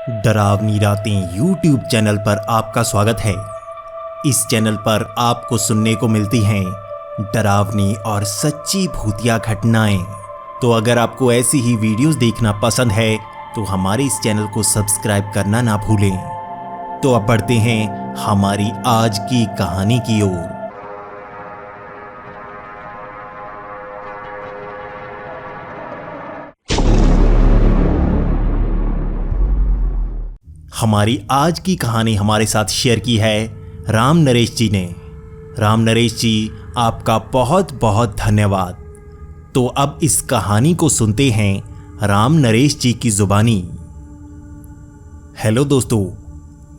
डरावनी रातें YouTube channel पर आपका स्वागत है। इस चैनल पर आपको सुनने को मिलती हैं डरावनी और सच्ची भूतिया घटनाएं। तो अगर आपको ऐसी ही वीडियोस देखना पसंद है तो हमारे इस चैनल को सब्सक्राइब करना ना भूलें। तो अब बढ़ते हैं हमारी आज की कहानी की ओर। हमारी आज की कहानी हमारे साथ शेयर की है राम नरेश जी ने। राम नरेश जी, आपका बहुत बहुत धन्यवाद। तो अब इस कहानी को सुनते हैं राम नरेश जी की जुबानी। हेलो दोस्तों,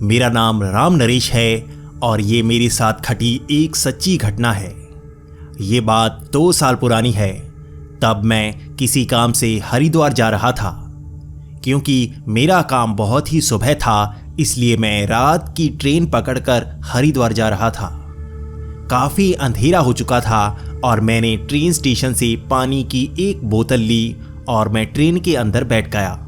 मेरा नाम राम नरेश है और ये मेरे साथ घटी एक सच्ची घटना है। ये बात 2 साल पुरानी है। तब मैं किसी काम से हरिद्वार जा रहा था। क्योंकि मेरा काम बहुत ही सुबह था, इसलिए मैं रात की ट्रेन पकड़कर हरिद्वार जा रहा था। काफ़ी अंधेरा हो चुका था और मैंने ट्रेन स्टेशन से पानी की एक बोतल ली और मैं ट्रेन के अंदर बैठ गया।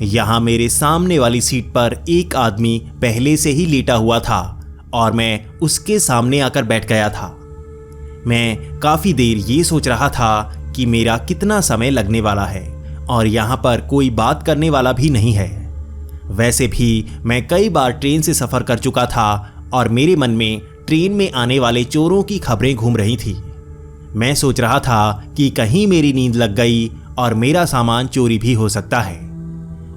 यहाँ मेरे सामने वाली सीट पर एक आदमी पहले से ही लेटा हुआ था और मैं उसके सामने आकर बैठ गया था। मैं काफ़ी देर ये सोच रहा था कि मेरा कितना समय लगने वाला है और यहाँ पर कोई बात करने वाला भी नहीं है। वैसे भी मैं कई बार ट्रेन से सफ़र कर चुका था और मेरे मन में ट्रेन में आने वाले चोरों की खबरें घूम रही थी। मैं सोच रहा था कि कहीं मेरी नींद लग गई और मेरा सामान चोरी भी हो सकता है।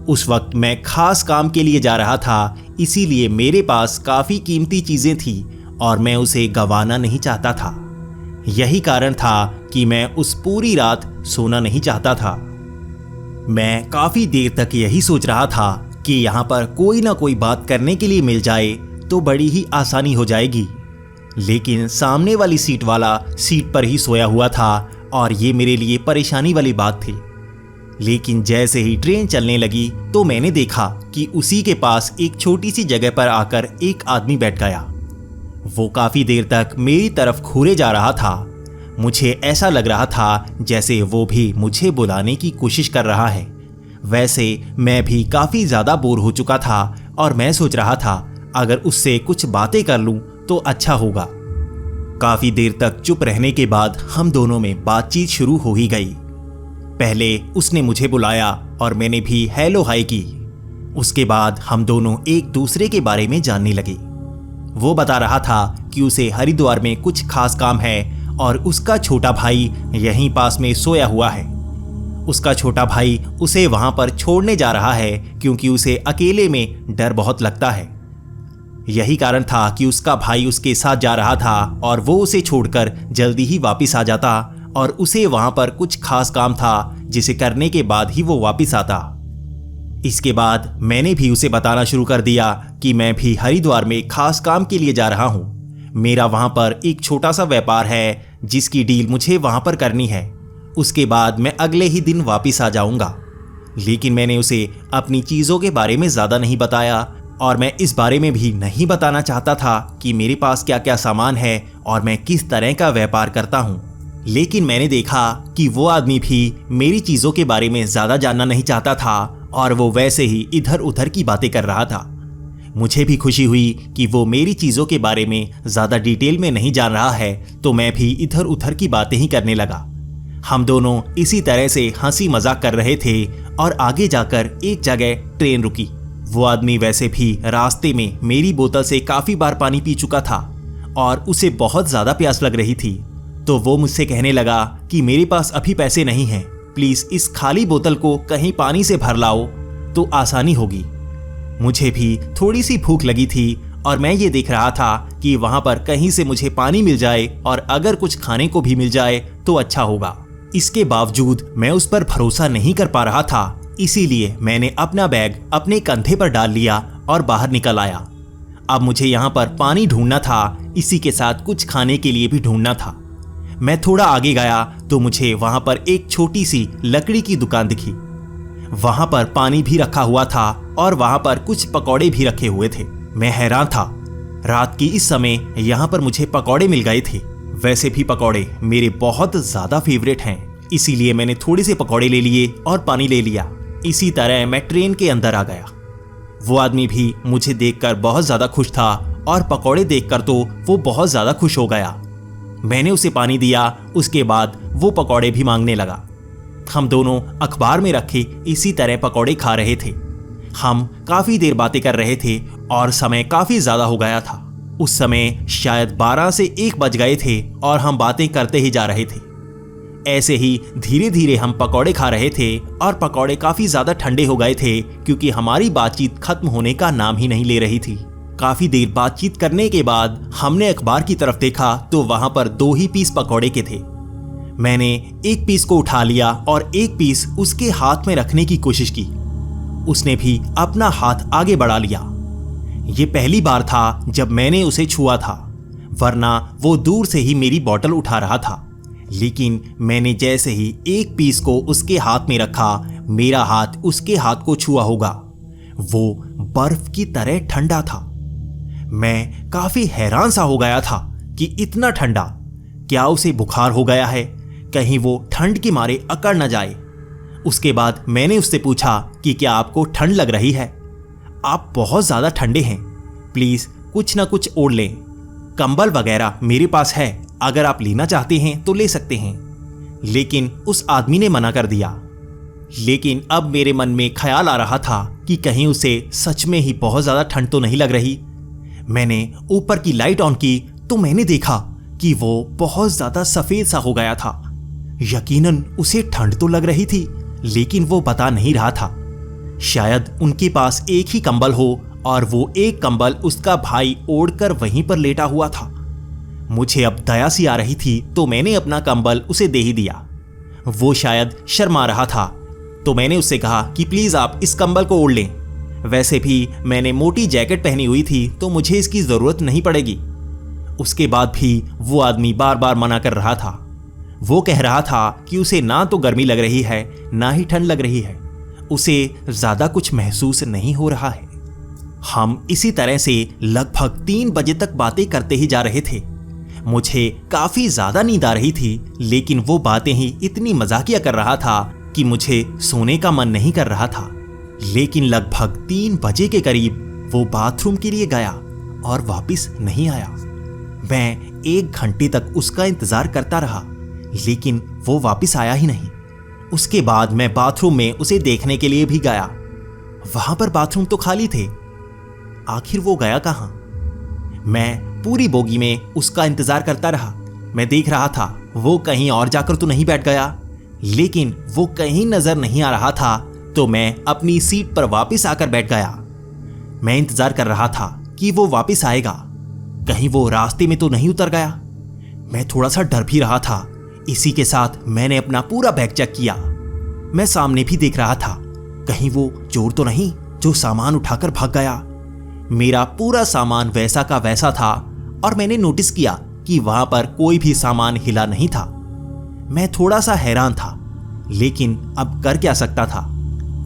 उस वक्त मैं खास काम के लिए जा रहा था, इसीलिए मेरे पास काफ़ी कीमती चीज़ें थी और मैं उसे गंवाना नहीं चाहता था। यही कारण था कि मैं उस पूरी रात सोना नहीं चाहता था। मैं काफ़ी देर तक यही सोच रहा था कि यहाँ पर कोई ना कोई बात करने के लिए मिल जाए तो बड़ी ही आसानी हो जाएगी। लेकिन सामने वाली सीट वाला सीट पर ही सोया हुआ था और ये मेरे लिए परेशानी वाली बात थी। लेकिन जैसे ही ट्रेन चलने लगी तो मैंने देखा कि उसी के पास एक छोटी सी जगह पर आकर एक आदमी बैठ गया। वो काफ़ी देर तक मेरी तरफ घूरे जा रहा था। मुझे ऐसा लग रहा था जैसे वो भी मुझे बुलाने की कोशिश कर रहा है। वैसे मैं भी काफ़ी ज़्यादा बोर हो चुका था और मैं सोच रहा था अगर उससे कुछ बातें कर लूँ तो अच्छा होगा। काफ़ी देर तक चुप रहने के बाद हम दोनों में बातचीत शुरू हो ही गई। पहले उसने मुझे बुलाया और मैंने भी हेलो हाय की। उसके बाद हम दोनों एक दूसरे के बारे में जानने लगे। वो बता रहा था कि उसे हरिद्वार में कुछ खास काम है और उसका छोटा भाई यहीं पास में सोया हुआ है। उसका छोटा भाई उसे वहां पर छोड़ने जा रहा है क्योंकि उसे अकेले में डर बहुत लगता है। यही कारण था कि उसका भाई उसके साथ जा रहा था और वो उसे छोड़कर जल्दी ही वापस आ जाता और उसे वहां पर कुछ खास काम था जिसे करने के बाद ही वो वापस आता। इसके बाद मैंने भी उसे बताना शुरू कर दिया कि मैं भी हरिद्वार में खास काम के लिए जा रहा हूँ। मेरा वहां पर एक छोटा सा व्यापार है जिसकी डील मुझे वहां पर करनी है। उसके बाद मैं अगले ही दिन वापस आ जाऊंगा। लेकिन मैंने उसे अपनी चीज़ों के बारे में ज़्यादा नहीं बताया और मैं इस बारे में भी नहीं बताना चाहता था कि मेरे पास क्या क्या सामान है और मैं किस तरह का व्यापार करता हूँ। लेकिन मैंने देखा कि वो आदमी भी मेरी चीज़ों के बारे में ज़्यादा जानना नहीं चाहता था और वो वैसे ही इधर उधर की बातें कर रहा था। मुझे भी खुशी हुई कि वो मेरी चीज़ों के बारे में ज़्यादा डिटेल में नहीं जान रहा है, तो मैं भी इधर उधर की बातें ही करने लगा। हम दोनों इसी तरह से हंसी मजाक कर रहे थे और आगे जाकर एक जगह ट्रेन रुकी। वो आदमी वैसे भी रास्ते में मेरी बोतल से काफ़ी बार पानी पी चुका था और उसे बहुत ज़्यादा प्यास लग रही थी। तो वो मुझसे कहने लगा कि मेरे पास अभी पैसे नहीं हैं, प्लीज़ इस खाली बोतल को कहीं पानी से भर लाओ तो आसानी होगी। मुझे भी थोड़ी सी भूख लगी थी और मैं ये देख रहा था कि वहां पर कहीं से मुझे पानी मिल जाए और अगर कुछ खाने को भी मिल जाए तो अच्छा होगा। इसके बावजूद मैं उस पर भरोसा नहीं कर पा रहा था, इसीलिए मैंने अपना बैग अपने कंधे पर डाल लिया और बाहर निकल आया। अब मुझे यहाँ पर पानी ढूंढना था, इसी के साथ कुछ खाने के लिए भी ढूंढना था। मैं थोड़ा आगे गया तो मुझे वहां पर एक छोटी सी लकड़ी की दुकान दिखी। वहां पर पानी भी रखा हुआ था और वहां पर कुछ पकौड़े भी रखे हुए थे। मैं हैरान था, रात की इस समय यहाँ पर मुझे पकौड़े मिल गए थे। वैसे भी पकौड़े मेरे बहुत ज़्यादा फेवरेट हैं, इसीलिए मैंने थोड़े से पकौड़े ले लिए और पानी ले लिया। इसी तरह मैं ट्रेन के अंदर आ गया। वो आदमी भी मुझे देखकर बहुत ज़्यादा खुश था और पकौड़े देखकर तो वो बहुत ज़्यादा खुश हो गया। मैंने उसे पानी दिया, उसके बाद वो पकौड़े भी मांगने लगा। हम दोनों अखबार में रखे इसी तरह पकौड़े खा रहे थे। हम काफ़ी देर बातें कर रहे थे और समय काफ़ी ज़्यादा हो गया था। उस समय शायद 12 से 1 बज गए थे और हम बातें करते ही जा रहे थे। ऐसे ही धीरे धीरे हम पकौड़े खा रहे थे और पकौड़े काफ़ी ज़्यादा ठंडे हो गए थे क्योंकि हमारी बातचीत खत्म होने का नाम ही नहीं ले रही थी। काफ़ी देर बातचीत करने के बाद हमने अखबार की तरफ देखा तो वहाँ पर 2 ही पीस पकौड़े के थे। मैंने एक पीस को उठा लिया और एक पीस उसके हाथ में रखने की कोशिश की। उसने भी अपना हाथ आगे बढ़ा लिया। ये पहली बार था जब मैंने उसे छुआ था, वरना वो दूर से ही मेरी बोतल उठा रहा था। लेकिन मैंने जैसे ही एक पीस को उसके हाथ में रखा, मेरा हाथ उसके हाथ को छुआ होगा। वो बर्फ की तरह ठंडा था। मैं काफी हैरान सा हो गया था कि इतना ठंडा, क्या उसे बुखार हो गया है? कहीं वो ठंड के मारे अकड़ न जाए। उसके बाद मैंने उससे पूछा कि क्या आपको ठंड लग रही है? आप बहुत ज़्यादा ठंडे हैं, प्लीज़ कुछ ना कुछ ओढ़ लें। कंबल वगैरह मेरे पास है, अगर आप लेना चाहते हैं तो ले सकते हैं। लेकिन उस आदमी ने मना कर दिया। लेकिन अब मेरे मन में ख्याल आ रहा था कि कहीं उसे सच में ही बहुत ज़्यादा ठंड तो नहीं लग रही। मैंने ऊपर की लाइट ऑन की तो मैंने देखा कि वो बहुत ज़्यादा सफ़ेद सा हो गया था। यकीनन उसे ठंड तो लग रही थी, लेकिन वो बता नहीं रहा था। शायद उनके पास एक ही कंबल हो और वो एक कंबल उसका भाई ओढ़कर वहीं पर लेटा हुआ था। मुझे अब दया सी आ रही थी तो मैंने अपना कंबल उसे दे ही दिया। वो शायद शर्मा रहा था तो मैंने उससे कहा कि प्लीज़ आप इस कंबल को ओढ़ लें। वैसे भी मैंने मोटी जैकेट पहनी हुई थी तो मुझे इसकी ज़रूरत नहीं पड़ेगी। उसके बाद भी वो आदमी बार बार मना कर रहा था। वो कह रहा था कि उसे ना तो गर्मी लग रही है ना ही ठंड लग रही है, उसे ज़्यादा कुछ महसूस नहीं हो रहा है। हम इसी तरह से लगभग 3 बजे तक बातें करते ही जा रहे थे। मुझे काफ़ी ज़्यादा नींद आ रही थी, लेकिन वो बातें ही इतनी मजाकिया कर रहा था कि मुझे सोने का मन नहीं कर रहा था। लेकिन लगभग 3 बजे के करीब वो बाथरूम के लिए गया और वापस नहीं आया। मैं 1 घंटे तक उसका इंतज़ार करता रहा, लेकिन वो वापस आया ही नहीं। उसके बाद मैं बाथरूम में उसे देखने के लिए भी गया। वहां पर बाथरूम तो खाली थे, आखिर वो गया कहां? मैं पूरी बोगी में उसका इंतजार करता रहा। मैं देख रहा था वो कहीं और जाकर तो नहीं बैठ गया, लेकिन वो कहीं नजर नहीं आ रहा था तो मैं अपनी सीट पर वापस आकर बैठ गया। मैं इंतजार कर रहा था कि वो वापस आएगा, कहीं वो रास्ते में तो नहीं उतर गया। मैं थोड़ा सा डर भी रहा था। इसी के साथ मैंने अपना पूरा बैग चेक किया। मैं सामने भी देख रहा था, कहीं वो चोर तो नहीं जो सामान उठाकर भाग गया। मेरा पूरा सामान वैसा का वैसा था और मैंने नोटिस किया कि वहां पर कोई भी सामान हिला नहीं था। मैं थोड़ा सा हैरान था, लेकिन अब कर क्या सकता था।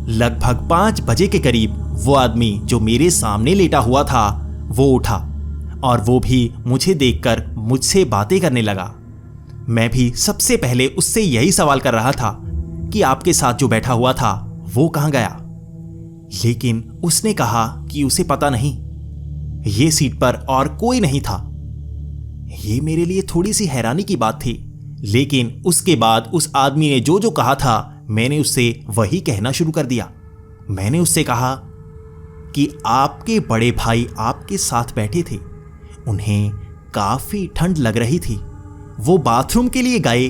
लगभग 5 बजे के करीब वो आदमी जो मेरे सामने लेटा हुआ था वो उठा और वो भी मुझे देखकर मुझसे बातें करने लगा। मैं भी सबसे पहले उससे यही सवाल कर रहा था कि आपके साथ जो बैठा हुआ था वो कहाँ गया, लेकिन उसने कहा कि उसे पता नहीं, ये सीट पर और कोई नहीं था। ये मेरे लिए थोड़ी सी हैरानी की बात थी, लेकिन उसके बाद उस आदमी ने जो जो कहा था मैंने उससे वही कहना शुरू कर दिया। मैंने उससे कहा कि आपके बड़े भाई आपके साथ बैठे थे, उन्हें काफी ठंड लग रही थी, वो बाथरूम के लिए गए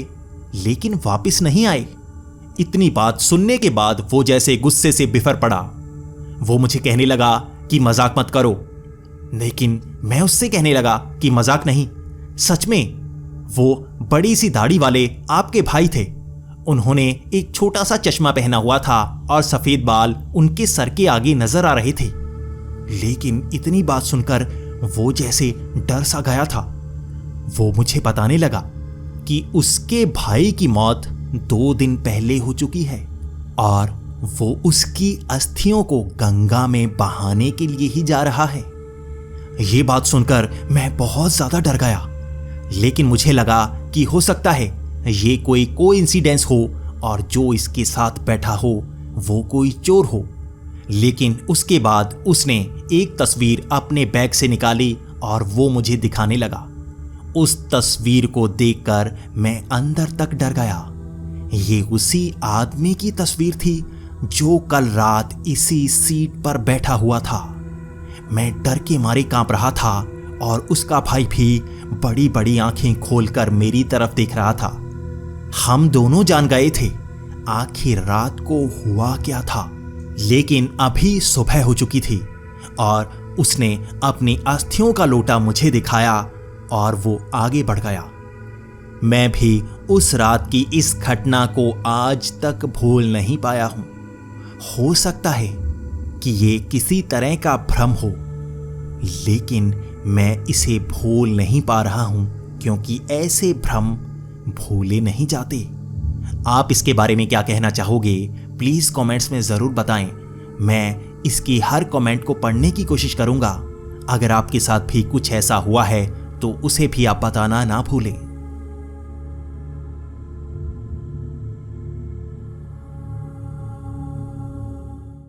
लेकिन वापस नहीं आए। इतनी बात सुनने के बाद वो जैसे गुस्से से बिफर पड़ा। वो मुझे कहने लगा कि मजाक मत करो, लेकिन मैं उससे कहने लगा कि मजाक नहीं, सच में वो बड़ी सी दाढ़ी वाले आपके भाई थे। उन्होंने एक छोटा सा चश्मा पहना हुआ था और सफेद बाल उनके सर के आगे नजर आ रहे थे। लेकिन इतनी बात सुनकर वो जैसे डर सा गया था। वो मुझे बताने लगा कि उसके भाई की मौत 2 दिन पहले हो चुकी है और वो उसकी अस्थियों को गंगा में बहाने के लिए ही जा रहा है। ये बात सुनकर मैं बहुत ज्यादा डर गया, लेकिन मुझे लगा कि हो सकता है ये कोई कोइंसिडेंस हो और जो इसके साथ बैठा हो वो कोई चोर हो। लेकिन उसके बाद उसने एक तस्वीर अपने बैग से निकाली और वो मुझे दिखाने लगा। उस तस्वीर को देखकर मैं अंदर तक डर गया। ये उसी आदमी की तस्वीर थी जो कल रात इसी सीट पर बैठा हुआ था। मैं डर के मारे कांप रहा था और उसका भाई भी बड़ी बड़ी आंखें खोलकर मेरी तरफ देख रहा था। हम दोनों जान गए थे आखिर रात को हुआ क्या था। लेकिन अभी सुबह हो चुकी थी और उसने अपनी अस्थियों का लोटा मुझे दिखाया और वो आगे बढ़ गया। मैं भी उस रात की इस घटना को आज तक भूल नहीं पाया हूं। हो सकता है कि ये किसी तरह का भ्रम हो, लेकिन मैं इसे भूल नहीं पा रहा हूं क्योंकि ऐसे भ्रम भूले नहीं जाते। आप इसके बारे में क्या कहना चाहोगे प्लीज़ कमेंट्स में ज़रूर बताएं। मैं इसकी हर कमेंट को पढ़ने की कोशिश करूंगा। अगर आपके साथ भी कुछ ऐसा हुआ है तो उसे भी आप बताना ना भूलें।